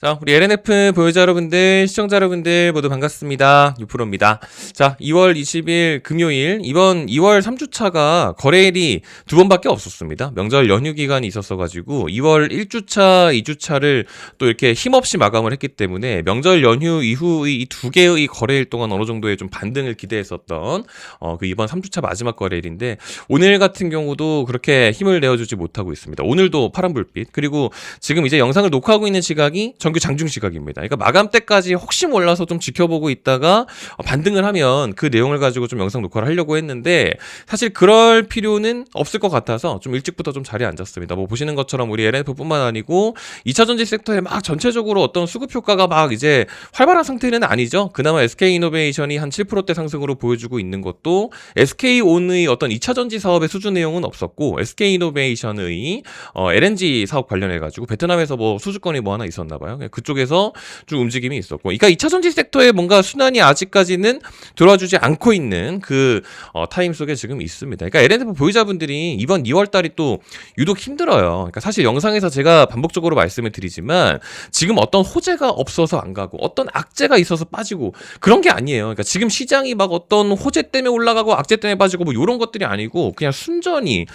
자, 우리 LNF 보유자 여러분들, 시청자 여러분들 모두 반갑습니다. 유프로입니다. 자, 2월 20일 금요일, 이번 2월 3주차가 거래일이 두 번밖에 없었습니다. 명절 연휴 기간이 있었어가지고 2월 1주차, 2주차를 또 이렇게 힘없이 마감을 했기 때문에 명절 연휴 이후의 이 두 개의 거래일 동안 어느 정도의 좀 반등을 기대했었던 그 이번 3주차 마지막 거래일인데, 오늘 같은 경우도 그렇게 힘을 내어주지 못하고 있습니다. 오늘도 파란불빛, 그리고 지금 이제 영상을 녹화하고 있는 시각이 정규 장중 시각입니다. 그러니까 마감 때까지 혹시 몰라서 좀 지켜보고 있다가 반등을 하면 그 내용을 가지고 좀 영상 녹화를 하려고 했는데, 사실 그럴 필요는 없을 것 같아서 좀 일찍부터 좀 자리에 앉았습니다. 뭐 보시는 것처럼 우리 LNF뿐만 아니고 2차전지 섹터에 막 전체적으로 어떤 수급 효과가 막 이제 활발한 상태는 아니죠. 그나마 SK이노베이션이 한 7%대 상승으로 보여주고 있는 것도 SK온의 어떤 2차전지 사업의 수주 내용은 없었고, SK이노베이션의 LNG 사업 관련해가지고 베트남에서 뭐 수주권이 뭐 하나 있었나 봐요. 그쪽에서 좀 움직임이 있었고, 그러니까 2차전지 섹터에 뭔가 순환이 아직까지는 들어와주지 않고 있는 그 타임 속에 지금 있습니다. 그러니까 LNF 보유자분들이 이번 2월달이 또 유독 힘들어요. 그러니까 사실 영상에서 제가 반복적으로 말씀을 드리지만, 지금 어떤 호재가 없어서 안 가고 어떤 악재가 있어서 빠지고 그런 게 아니에요. 그러니까 지금 시장이 막 어떤 호재 때문에 올라가고 악재 때문에 빠지고 뭐 이런 것들이 아니고, 그냥 순전히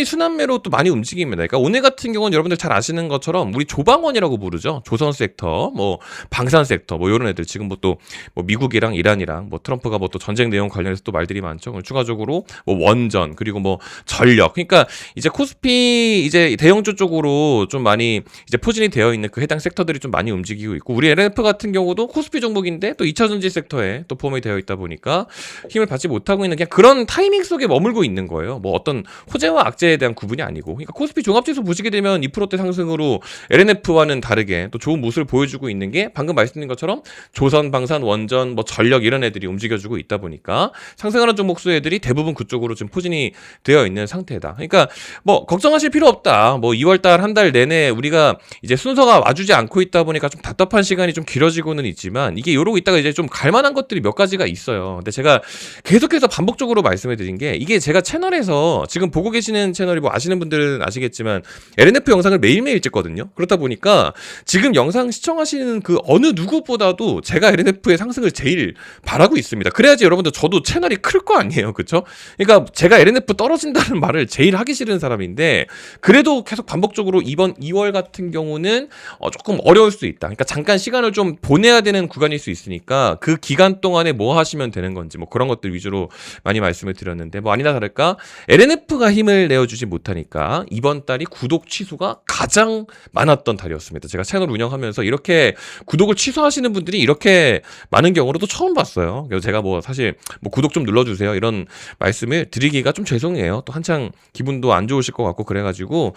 순환매로 또 많이 움직입니다. 그러니까 오늘 같은 경우는 여러분들 잘 아시는 것처럼 우리 조방원이라고 부르죠. 조선 섹터, 뭐 방산 섹터, 뭐 이런 애들 지금 뭐 또 뭐 미국이랑 이란이랑 뭐 트럼프가 뭐 또 전쟁 내용 관련해서 또 말들이 많죠. 추가적으로 뭐 원전, 그리고 뭐 전력. 그러니까 이제 코스피 이제 대형주 쪽으로 좀 많이 이제 포진이 되어 있는 그 해당 섹터들이 좀 많이 움직이고 있고, 우리 LNF 같은 경우도 코스피 종목인데 또 2차전지 섹터에 또 포함이 되어 있다 보니까 힘을 받지 못하고 있는 그냥 그런 타이밍 속에 머물고 있는 거예요. 뭐 어떤 호재와 악재에 대한 구분이 아니고. 그러니까 코스피 종합지수 보시게 되면 2%대 상승으로 LNF와는 다르게 또 좋은 모습을 보여주고 있는 게, 방금 말씀드린 것처럼 조선, 방산, 원전, 뭐 전력 이런 애들이 움직여주고 있다 보니까 상승하는 종목수 애들이 대부분 그쪽으로 지금 포진이 되어 있는 상태다. 그러니까 뭐 걱정하실 필요 없다. 뭐 2월달 한 달 내내 우리가 이제 순서가 와주지 않고 있다 보니까 좀 답답한 시간이 좀 길어지고는 있지만, 이게 이러고 있다가 이제 좀 갈만한 것들이 몇 가지가 있어요. 근데 제가 계속해서 반복적으로 말씀해 드린 게, 이게 제가 채널에서 지금 보고 계시는 채널이 뭐 아시는 분들은 아시겠지만 LNF 영상을 매일매일 찍거든요. 그렇다 보니까 지금 영상 시청하시는 그 어느 누구보다도 제가 LNF의 상승을 제일 바라고 있습니다. 그래야지 여러분들 저도 채널이 클 거 아니에요. 그쵸? 그러니까 제가 LNF 떨어진다는 말을 제일 하기 싫은 사람인데, 그래도 계속 반복적으로 이번 2월 같은 경우는 조금 어려울 수 있다. 그러니까 잠깐 시간을 좀 보내야 되는 구간일 수 있으니까 그 기간 동안에 뭐 하시면 되는 건지 뭐 그런 것들 위주로 많이 말씀을 드렸는데, 뭐 아니나 다를까 LNF가 힘을 내어주지 못하니까 이번 달이 구독 취소가 가장 많았던 달이었습니다. 제가 채널 운영하면서 이렇게 구독을 취소하시는 분들이 이렇게 많은 경우로도 처음 봤어요. 그래서 제가 뭐 사실 뭐 구독 좀 눌러주세요 이런 말씀을 드리기가 좀 죄송해요. 또 한창 기분도 안 좋으실 것 같고 그래가지고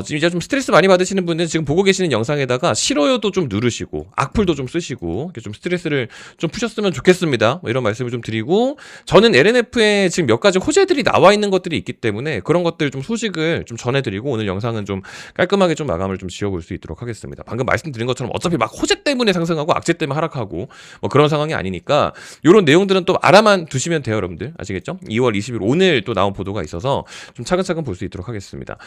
지금 이제 좀 스트레스 많이 받으시는 분들은 지금 보고 계시는 영상에다가 싫어요도 좀 누르시고 악플도 좀 쓰시고 이렇게 좀 스트레스를 좀 푸셨으면 좋겠습니다. 뭐 이런 말씀을 좀 드리고, 저는 LNF에 지금 몇 가지 호재들이 나와 있는 것들이 있기 때문에 그런 것들 좀 소식을 좀 전해드리고, 오늘 영상은 좀 깔끔하게 좀 마감을 좀 지어볼 수 있도록 하겠습니다. 방금 말씀드린 것처럼 어차피 막 호재 때문에 상승하고 악재 때문에 하락하고 뭐 그런 상황이 아니니까 이런 내용들은 또 알아만 두시면 돼요, 여러분들. 아시겠죠? 2월 20일 오늘 또 나온 보도가 있어서 좀 차근차근 볼 수 있도록 하겠습니다.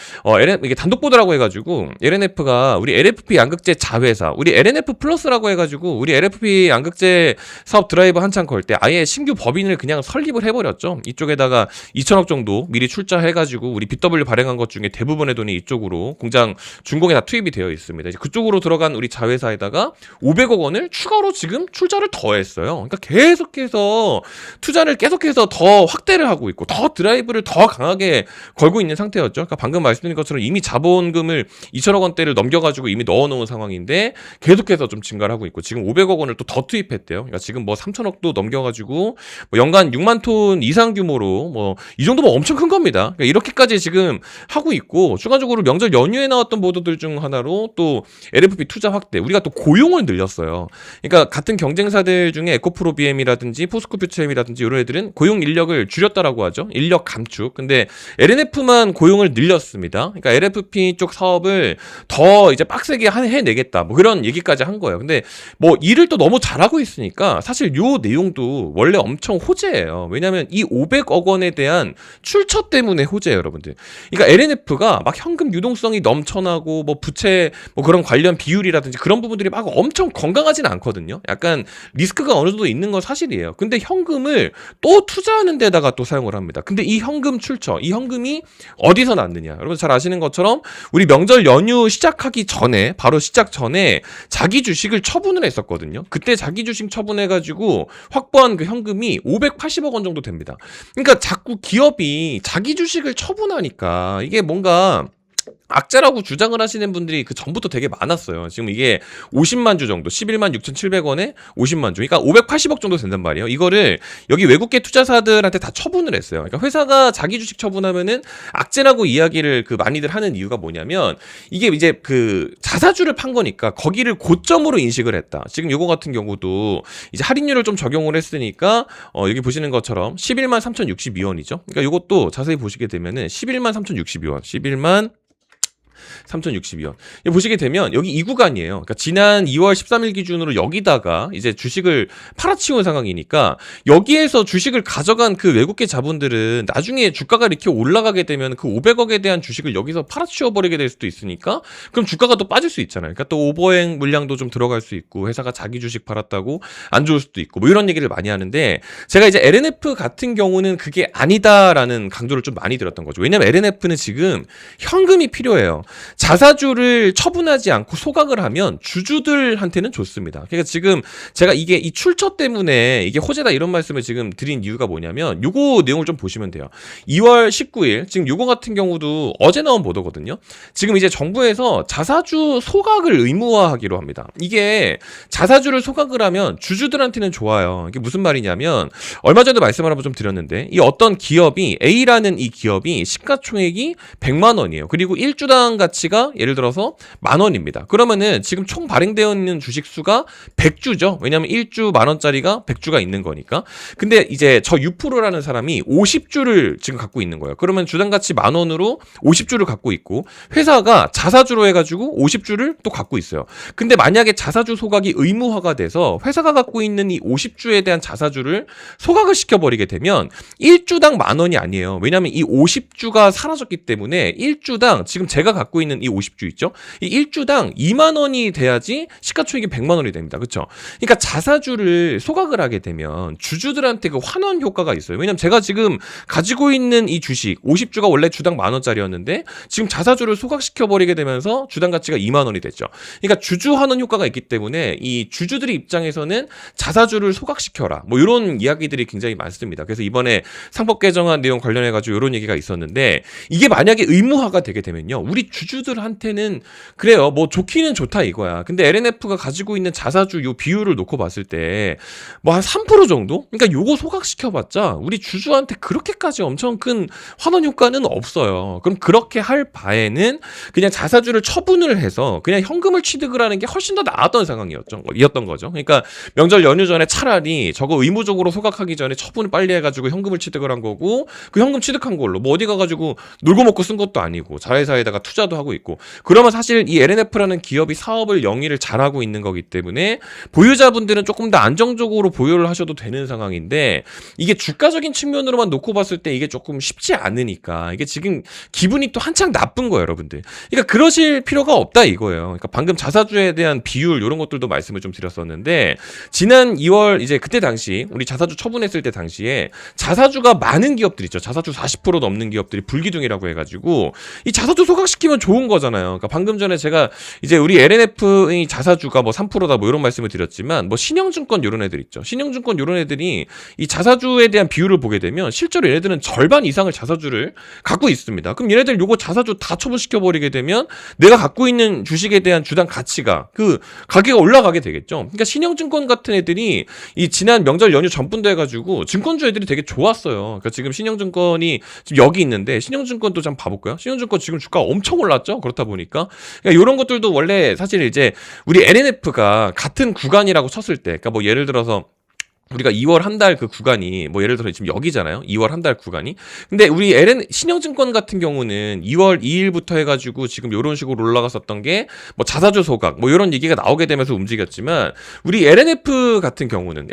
이게 단독 보도라고 해가지고 LNF가 우리 LFP 양극재 자회사, 우리 LNF 플러스라고 해가지고 우리 LFP 양극재 사업 드라이브 한창 걸 때 아예 신규 법인을 그냥 설립을 해버렸죠. 이쪽에다가 2천억 정도 미리 출자해가지고 우리 BW 발행한 것 중에 대부분의 돈이 이쪽으로 공장 준공에 다 투입이 되어 있습니다. 이제 그쪽으로 들어간 우리 자회사에다가 500억 원을 추가로 지금 출자를 더 했어요. 그러니까 계속해서 투자를 계속해서 더 확대를 하고 있고 더 드라이브를 더 강하게 걸고 있는 상태였죠. 그러니까 방금 말씀드린 것처럼 이미 자본금을 2천억 원대를 넘겨가지고 이미 넣어놓은 상황인데 계속해서 좀 증가를 하고 있고, 지금 500억 원을 또 더 투입했대요. 그러니까 지금 뭐 3천억도 넘겨가지고 뭐 연간 6만 톤 이상 규모로 뭐 이 정도면 엄청 큰 겁니다. 그러니까 이렇게까지 지금 하고 있고, 추가적으로 명절 연휴에 나왔던 보도들 중 하나로 또 LFP 투자 확대, 우리가 또 고용을 늘렸어요. 그러니까 같은 경쟁사들 중에 에코프로비엠이라든지 포스코퓨처엠이라든지 이런 애들은 고용 인력을 줄였다라고 하죠. 인력 감축. 근데 LNF만 고용을 늘렸습니다. 그러니까 LFP 쪽 사업을 더 이제 빡세게 해내겠다, 뭐 그런 얘기까지 한 거예요. 근데 뭐 일을 또 너무 잘하고 있으니까 사실 요 내용도 원래 엄청 호재예요. 왜냐하면 이 500억 원에 대한 출처 때문에 호재예요, 여러분들. 그러니까 LNF가 막 현금 유동성이 넘쳐나고 뭐 부채 뭐 그런 관련 비율이 비율이라든지 그런 부분들이 막 엄청 건강하진 않거든요. 약간 리스크가 어느 정도 있는 건 사실이에요. 근데 현금을 또 투자하는 데다가 또 사용을 합니다. 근데 이 현금 출처, 이 현금이 어디서 났느냐? 여러분 잘 아시는 것처럼 우리 명절 연휴 시작하기 전에, 바로 시작 전에 자기 주식을 처분을 했었거든요. 그때 자기 주식 처분해가지고 확보한 그 현금이 580억 원 정도 됩니다. 그러니까 자꾸 기업이 자기 주식을 처분하니까 이게 뭔가 악재라고 주장을 하시는 분들이 그 전부터 되게 많았어요. 지금 이게 50만 주 정도, 11만 6,700원에 50만 주, 그러니까 580억 정도 된단 말이에요. 이거를 여기 외국계 투자사들한테 다 처분을 했어요. 그러니까 회사가 자기 주식 처분하면은 악재라고 이야기를 그 많이들 하는 이유가 뭐냐면 이게 이제 그 자사주를 판 거니까 거기를 고점으로 인식을 했다. 지금 요거 같은 경우도 이제 할인율을 좀 적용을 했으니까 여기 보시는 것처럼 11만 3,062원이죠. 그러니까 요것도 자세히 보시게 되면은 11만 3,062원, 11만 3,062원. 보시게 되면 여기 이 구간이에요. 그러니까 지난 2월 13일 기준으로 여기다가 이제 주식을 팔아치운 상황이니까 여기에서 주식을 가져간 그 외국계 자본들은 나중에 주가가 이렇게 올라가게 되면 그 500억에 대한 주식을 여기서 팔아치워 버리게 될 수도 있으니까 그럼 주가가 또 빠질 수 있잖아요. 그러니까 또 오버행 물량도 좀 들어갈 수 있고 회사가 자기 주식 팔았다고 안 좋을 수도 있고 뭐 이런 얘기를 많이 하는데 제가 이제 LNF 같은 경우는 그게 아니다라는 강조를 좀 많이 들었던 거죠. 왜냐면 LNF는 지금 현금이 필요해요. 자사주를 처분하지 않고 소각을 하면 주주들한테는 좋습니다. 그러니까 지금 제가 이게 이 출처 때문에 이게 호재다 이런 말씀을 지금 드린 이유가 뭐냐면 요거 내용을 좀 보시면 돼요. 2월 19일 지금 요거 같은 경우도 어제 나온 보도거든요. 지금 이제 정부에서 자사주 소각을 의무화하기로 합니다. 이게 자사주를 소각을 하면 주주들한테는 좋아요. 이게 무슨 말이냐면 얼마 전에 말씀을 한번 좀 드렸는데 이 어떤 기업이 A라는 이 기업이 시가총액이 100만 원이에요. 그리고 1주당 가치가 예를 들어서 10,000원입니다. 그러면은 지금 총 발행되어 있는 주식 수가 100주죠. 왜냐하면 1주 10,000원짜리가 100주가 있는 거니까. 근데 이제 저 유프로라는 사람이 50주를 지금 갖고 있는 거예요. 그러면 주당 가치 10,000원으로 50주를 갖고 있고 회사가 자사주로 해가지고 50주를 또 갖고 있어요. 근데 만약에 자사주 소각이 의무화가 돼서 회사가 갖고 있는 이 50주에 대한 자사주를 소각을 시켜버리게 되면 1주당 10,000원이 아니에요. 왜냐하면 이 50주가 사라졌기 때문에 1주당 지금 제가 갖고 있는 이 50주 있죠? 이 1주당 2만 원이 돼야지 시가총액이 100만 원이 됩니다. 그렇죠? 그러니까 자사주를 소각을 하게 되면 주주들한테 그 환원 효과가 있어요. 왜냐면 제가 지금 가지고 있는 이 주식 50주가 원래 주당 10,000원짜리였는데 지금 자사주를 소각시켜 버리게 되면서 주당 가치가 2만 원이 됐죠. 그러니까 주주 환원 효과가 있기 때문에 이 주주들의 입장에서는 자사주를 소각시켜라. 뭐 이런 이야기들이 굉장히 많습니다. 그래서 이번에 상법 개정안 내용 관련해 가지고 이런 얘기가 있었는데 이게 만약에 의무화가 되게 되면요. 우리 주주들한테는 그래요. 뭐 좋기는 좋다 이거야. 근데 LNF가 가지고 있는 자사주 요 비율을 놓고 봤을 때 뭐 한 3% 정도? 그러니까 요거 소각시켜봤자 우리 주주한테 그렇게까지 엄청 큰 환원 효과는 없어요. 그럼 그렇게 할 바에는 그냥 자사주를 처분을 해서 그냥 현금을 취득을 하는 게 훨씬 더 나았던 상황이었던 거죠. 그러니까 명절 연휴 전에 차라리 저거 의무적으로 소각하기 전에 처분을 빨리 해가지고 현금을 취득을 한 거고 그 현금 취득한 걸로 뭐 어디 가가지고 놀고 먹고 쓴 것도 아니고 자회사에다가 투자도 하고 있고 그러면 사실 이 LNF라는 기업이 사업을 영위를 잘하고 있는 거기 때문에 보유자분들은 조금 더 안정적으로 보유를 하셔도 되는 상황인데 이게 주가적인 측면으로만 놓고 봤을 때 이게 조금 쉽지 않으니까 이게 지금 기분이 또 한창 나쁜 거예요, 여러분들. 그러니까 그러실 필요가 없다 이거예요. 그러니까 방금 자사주에 대한 비율 이런 것들도 말씀을 좀 드렸었는데 지난 2월 이제 그때 당시 우리 자사주 처분했을 때 당시에 자사주가 많은 기업들 있죠. 자사주 40% 넘는 기업들이 불기둥이라고 해가지고 이 자사주 소각시키면 좋은 거잖아요. 그러니까 방금 전에 제가 이제 우리 LNF의 자사주가 뭐 3%다 뭐 이런 말씀을 드렸지만 뭐 신영증권 이런 애들 있죠. 신영증권 이런 애들이 이 자사주에 대한 비율을 보게 되면 실제로 얘네들은 절반 이상을 자사주를 갖고 있습니다. 그럼 얘네들 요거 자사주 다 처분시켜 버리게 되면 내가 갖고 있는 주식에 대한 주당 가치가 그 가격이 올라가게 되겠죠. 그러니까 신영증권 같은 애들이 이 지난 명절 연휴 전분도 해가지고 증권주 애들이 되게 좋았어요. 그러니까 지금 신영증권이 지금 여기 있는데 신영증권도 좀 봐볼까요? 신영증권 지금 주가 엄청 올랐죠. 그렇다 보니까 그러니까 이런 것들도 원래 사실 이제 우리 LNF가 같은 구간이라고 쳤을 때, 그러니까 뭐 예를 들어서 우리가 2월 한 달 그 구간이 뭐 예를 들어 지금 여기잖아요. 2월 한 달 구간이. 근데 우리 신영증권 같은 경우는 2월 2일부터 해가지고 지금 이런 식으로 올라갔었던 게 뭐 자사주 소각 뭐 이런 얘기가 나오게 되면서 움직였지만 우리 LNF 같은 경우는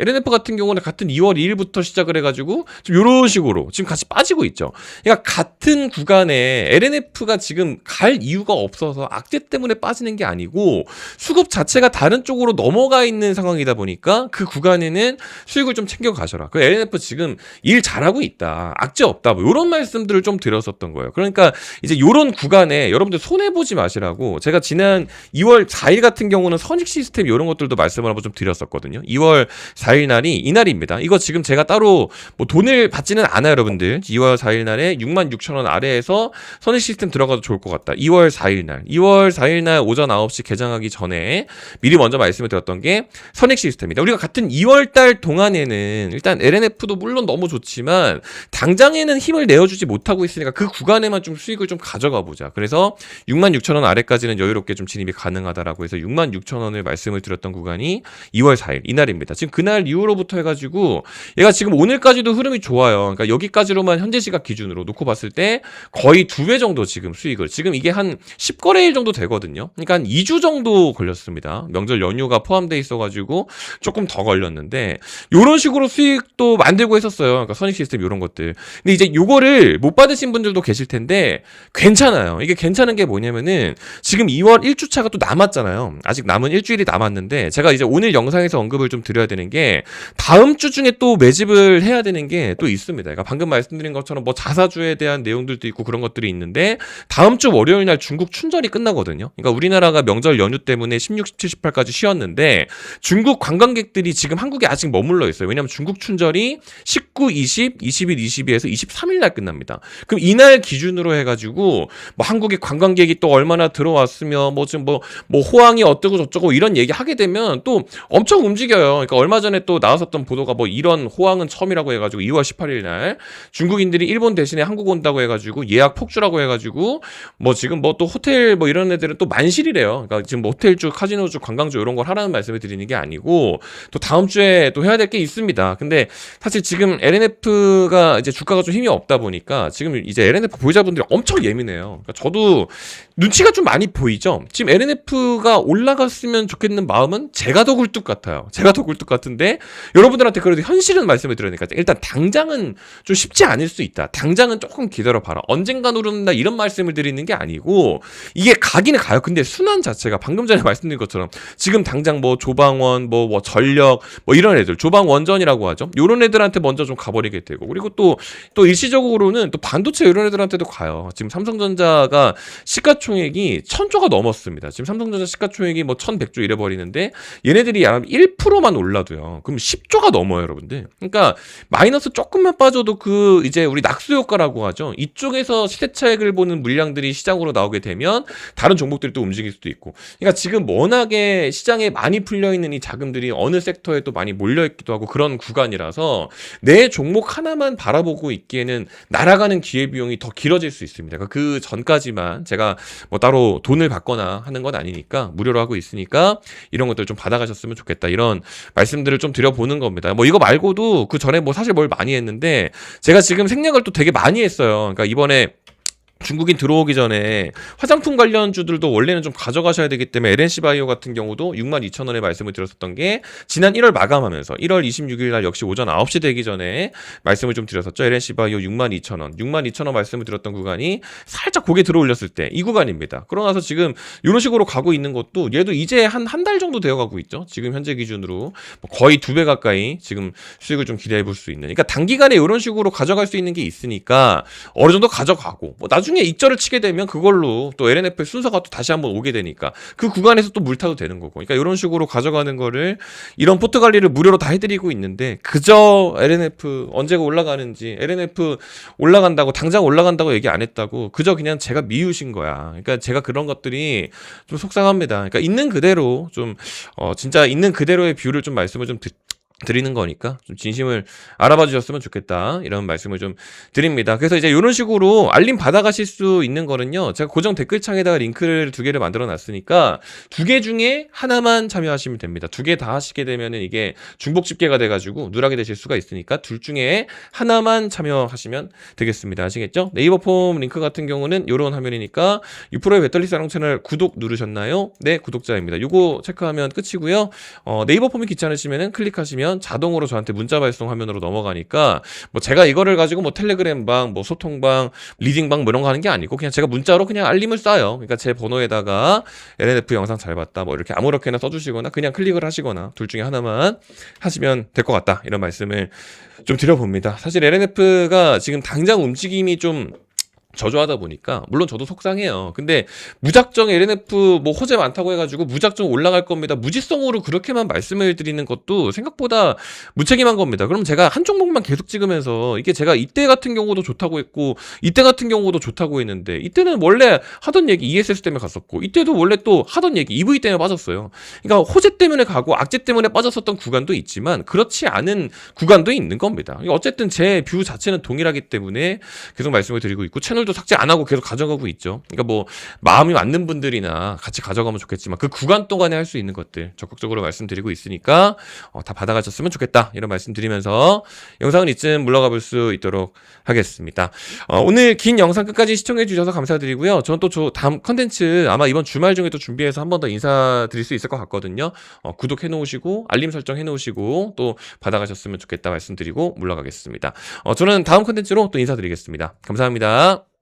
같은 2월 2일부터 시작을 해가지고 좀 이런 식으로 지금 같이 빠지고 있죠. 그러니까 같은 구간에 LNF가 지금 갈 이유가 없어서 악재 때문에 빠지는 게 아니고 수급 자체가 다른 쪽으로 넘어가 있는 상황이다 보니까 그 구간에는 수익을 좀 챙겨 가셔라. 그 LNF 지금 일 잘하고 있다. 악재 없다. 뭐 이런 말씀들을 좀 드렸었던 거예요. 그러니까 이제 이런 구간에 여러분들 손해 보지 마시라고 제가 지난 2월 4일 같은 경우는 선익 시스템 이런 것들도 말씀을 한번 좀 드렸었거든요. 2월 4일 날이 이날입니다. 이거 지금 제가 따로 뭐 돈을 받지는 않아요, 여러분들. 2월 4일 날에 66,000원 아래에서 선익 시스템 들어가도 좋을 것 같다. 2월 4일 날 오전 9시 개장하기 전에 미리 먼저 말씀을 드렸던 게 선익 시스템입니다. 우리가 같은 2월 달 동안에는 일단 LNF도 물론 너무 좋지만 당장에는 힘을 내어주지 못하고 있으니까 그 구간에만 좀 수익을 좀 가져가 보자. 그래서 66,000원 아래까지는 여유롭게 좀 진입이 가능하다라고 해서 66,000원을 말씀을 드렸던 구간이 2월 4일 이날입니다. 지금 그날 이후로부터 해가지고 얘가 지금 오늘까지도 흐름이 좋아요. 그러니까 여기까지로만 현재 시각 기준으로 놓고 봤을 때 거의 2배 정도 지금 수익을 지금 이게 한 10거래일 정도 되거든요. 그러니까 한 2주 정도 걸렸습니다. 명절 연휴가 포함돼 있어가지고 조금 더 걸렸는데 요런 식으로 수익도 만들고 했었어요. 그러니까 선익 시스템 요런 것들. 근데 이제 요거를 못 받으신 분들도 계실 텐데 괜찮아요. 이게 괜찮은 게 뭐냐면은 지금 2월 1주차가 또 남았잖아요. 아직 남은 일주일이 남았는데 제가 이제 오늘 영상에서 언급을 좀 드려야 되는 게 다음 주 중에 또 매집을 해야 되는 게 또 있습니다. 그러니까 방금 말씀드린 것처럼 뭐 자사주에 대한 내용들도 있고 그런 것들이 있는데 다음 주 월요일 날 중국 춘절이 끝나거든요. 그러니까 우리나라가 명절 연휴 때문에 16, 17, 18까지 쉬었는데 중국 관광객들이 지금 한국에 아직 머물러 있어요. 왜냐하면 중국 춘절이 19, 20, 21, 22에서 23일 날 끝납니다. 그럼 이날 기준으로 해가지고 뭐 한국에 관광객이 또 얼마나 들어왔으면 뭐 지금 뭐 호황이 어쩌고 저쩌고 이런 얘기 하게 되면 또 엄청 움직여요. 그러니까 얼마 전에 또 나왔었던 보도가 뭐 이런 호황은 처음이라고 해가지고 2월 18일 날 중국인들이 일본 대신에 한국 온다고 해가지고 예약 폭주라고 해가지고 뭐 지금 뭐 또 호텔 뭐 이런 애들은 또 만실이래요. 그러니까 지금 뭐 호텔주, 카지노주, 관광주 이런 걸 하라는 말씀을 드리는 게 아니고 또 다음 주에 또 해야 될 게 있습니다. 근데 사실 지금 LNF가 이제 주가가 좀 힘이 없다 보니까 지금 이제 LNF 보유자분들이 엄청 예민해요. 그러니까 저도 눈치가 좀 많이 보이죠. 지금 LNF가 올라갔으면 좋겠는 마음은 제가 더 굴뚝 같아요. 제가 더 굴뚝 같은데 여러분들한테 그래도 현실은 말씀을 드리니까 일단 당장은 좀 쉽지 않을 수 있다. 당장은 조금 기다려봐라. 언젠간 오른다 이런 말씀을 드리는 게 아니고 이게 가기는 가요. 근데 순환 자체가 방금 전에 말씀드린 것처럼 지금 당장 뭐 조방원 뭐 전력 뭐 이런 애들 조방원전이라고 하죠. 요런 애들한테 먼저 좀 가버리게 되고 그리고 또 일시적으로는 또 반도체 이런 애들한테도 가요. 지금 삼성전자가 시가총액이 1000조가 넘었습니다. 지금 삼성전자 시가총액이 뭐 1100조 이래 버리는데 얘네들이 약 1%만 올라도요. 그럼 10조가 넘어요, 여러분들. 그러니까 마이너스 조금만 빠져도 그 이제 우리 낙수 효과라고 하죠. 이쪽에서 시세 차익을 보는 물량들이 시장으로 나오게 되면 다른 종목들이 또 움직일 수도 있고. 그러니까 지금 워낙에 시장에 많이 풀려 있는 이 자금들이 어느 섹터에 또 많이 몰려 있기도 하고 그런 구간이라서 내 종목 하나만 바라보고 있기에는 날아가는 기회비용이 더 길어질 수 있습니다. 그러니까 그 전까지만 제가 뭐 따로 돈을 받거나 하는 건 아니니까 무료로 하고 있으니까 이런 것들 좀 받아가셨으면 좋겠다 이런 말씀들을 좀 드려보는 겁니다. 뭐 이거 말고도 그 전에 뭐 사실 뭘 많이 했는데 제가 지금 생략을 또 되게 많이 했어요. 그러니까 이번에 중국인 들어오기 전에 화장품 관련주들도 원래는 좀 가져가셔야 되기 때문에 LNC바이오 같은 경우도 62,000원에 말씀을 드렸었던 게 지난 1월 마감하면서 1월 26일 날 역시 오전 9시 되기 전에 말씀을 좀 드렸었죠. LNC바이오 62,000원. 62,000원 말씀을 드렸던 구간이 살짝 고개 들어 올렸을 때 이 구간입니다. 그러고 나서 지금 이런 식으로 가고 있는 것도 얘도 이제 한 달 정도 되어 가고 있죠. 지금 현재 기준으로 거의 2배 가까이 지금 수익을 좀 기대해 볼 수 있는. 그러니까 단기간에 이런 식으로 가져갈 수 있는 게 있으니까 어느 정도 가져가고 뭐 나중에 익절을 치게 되면 그걸로 또 LNF 순서가 또 다시 한번 오게 되니까 그 구간에서 또 물타도 되는 거고. 그러니까 이런 식으로 가져가는 거를 이런 포트 관리를 무료로 다 해드리고 있는데 그저 LNF 언제가 올라가는지 LNF 올라간다고 당장 올라간다고 얘기 안 했다고 그저 그냥 제가 미우신 거야. 그러니까 제가 그런 것들이 좀 속상합니다. 그러니까 있는 그대로 좀 진짜 있는 그대로의 뷰를 좀 말씀을 좀 드리는 거니까 좀 진심을 알아봐 주셨으면 좋겠다. 이런 말씀을 좀 드립니다. 그래서 이제 이런 식으로 알림 받아가실 수 있는 거는요. 제가 고정 댓글창에다가 링크를 2개를 만들어 놨으니까 2개 중에 하나만 참여하시면 됩니다. 2개 다 하시게 되면은 이게 중복 집계가 돼가지고 누락이 되실 수가 있으니까 둘 중에 하나만 참여하시면 되겠습니다. 아시겠죠? 네이버 폼 링크 같은 경우는 이런 화면이니까 유프로의 배터리 사랑 채널 구독 누르셨나요? 네, 구독자입니다. 요거 체크하면 끝이고요. 네이버 폼이 귀찮으시면은 클릭하시면 자동으로 저한테 문자 발송 화면으로 넘어가니까 뭐 제가 이거를 가지고 뭐 텔레그램 방, 뭐 소통방, 리딩방 뭐 이런 거 하는 게 아니고 그냥 제가 문자로 그냥 알림을 쏴요. 그러니까 제 번호에다가 LNF 영상 잘 봤다 뭐 이렇게 아무렇게나 써주시거나 그냥 클릭을 하시거나 둘 중에 하나만 하시면 될 것 같다. 이런 말씀을 좀 드려봅니다. 사실 LNF가 지금 당장 움직임이 좀 저조하다 보니까 물론 저도 속상해요. 근데 무작정 LNF 뭐 호재 많다고 해가지고 무작정 올라갈 겁니다. 무지성으로 그렇게만 말씀을 드리는 것도 생각보다 무책임한 겁니다. 그럼 제가 한 종목만 계속 찍으면서 이게 제가 이때 같은 경우도 좋다고 했고 이때 같은 경우도 좋다고 했는데 이때는 원래 하던 얘기 ESS 때문에 갔었고 이때도 원래 또 하던 얘기 EV 때문에 빠졌어요. 그러니까 호재 때문에 가고 악재 때문에 빠졌었던 구간도 있지만 그렇지 않은 구간도 있는 겁니다. 어쨌든 제 뷰 자체는 동일하기 때문에 계속 말씀을 드리고 있고 채널도 삭제 안 하고 계속 가져가고 있죠. 그러니까 뭐 마음이 맞는 분들이나 같이 가져가면 좋겠지만 그 구간 동안에 할 수 있는 것들 적극적으로 말씀드리고 있으니까 다 받아가셨으면 좋겠다. 이런 말씀드리면서 영상은 이쯤 물러가 볼 수 있도록 하겠습니다. 오늘 긴 영상 끝까지 시청해 주셔서 감사드리고요. 저는 또 다음 컨텐츠 아마 이번 주말 중에 또 준비해서 한 번 더 인사드릴 수 있을 것 같거든요. 구독해 놓으시고 알림 설정 해 놓으시고 또 받아가셨으면 좋겠다 말씀드리고 물러가겠습니다. 저는 다음 컨텐츠로 또 인사드리겠습니다. 감사합니다.